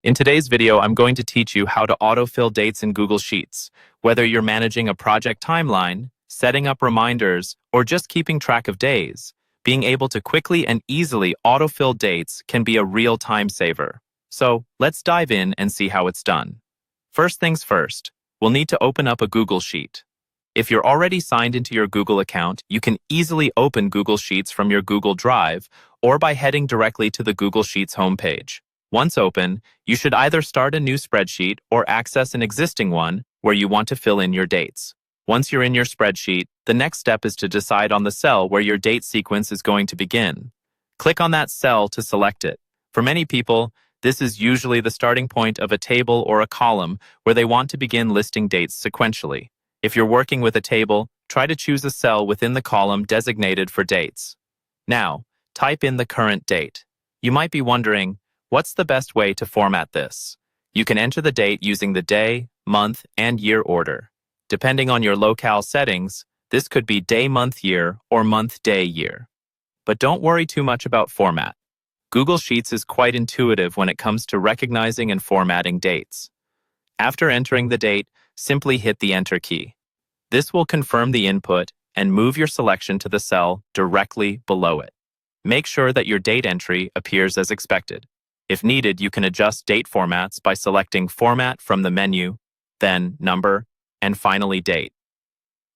In today's video, I'm going to teach you how to autofill dates in Google Sheets. Whether you're managing a project timeline, setting up reminders, or just keeping track of days, being able to quickly and easily autofill dates can be a real time saver. So let's dive in and see how it's done. First things first, we'll need to open up a Google Sheet. If you're already signed into your Google account, you can easily open Google Sheets from your Google Drive or by heading directly to the Google Sheets homepage. Once open, you should either start a new spreadsheet or access an existing one where you want to fill in your dates. Once you're in your spreadsheet, the next step is to decide on the cell where your date sequence is going to begin. Click on that cell to select it. For many people, this is usually the starting point of a table or a column where they want to begin listing dates sequentially. If you're working with a table, try to choose a cell within the column designated for dates. Now, type in the current date. You might be wondering, what's the best way to format this? You can enter the date using the day, month, and year order. Depending on your locale settings, this could be day, month, year, or month, day, year. But don't worry too much about format. Google Sheets is quite intuitive when it comes to recognizing and formatting dates. After entering the date, simply hit the Enter key. This will confirm the input and move your selection to the cell directly below it. Make sure that your date entry appears as expected. If needed, you can adjust date formats by selecting Format from the menu, then Number, and finally Date.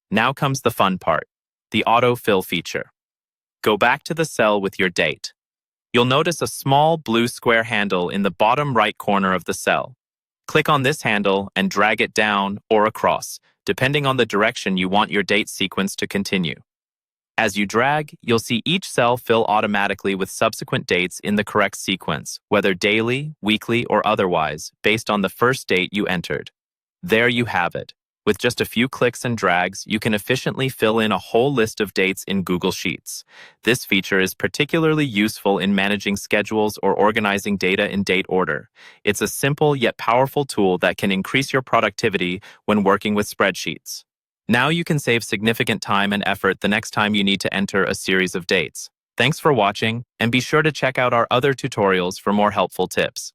Now comes the fun part, the Autofill feature. Go back to the cell with your date. You'll notice a small blue square handle in the bottom right corner of the cell. Click on this handle and drag it down or across, depending on the direction you want your date sequence to continue. As you drag, you'll see each cell fill automatically with subsequent dates in the correct sequence, whether daily, weekly, or otherwise, based on the first date you entered. There you have it. With just a few clicks and drags, you can efficiently fill in a whole list of dates in Google Sheets. This feature is particularly useful in managing schedules or organizing data in date order. It's a simple yet powerful tool that can increase your productivity when working with spreadsheets. Now you can save significant time and effort the next time you need to enter a series of dates. Thanks for watching, and be sure to check out our other tutorials for more helpful tips.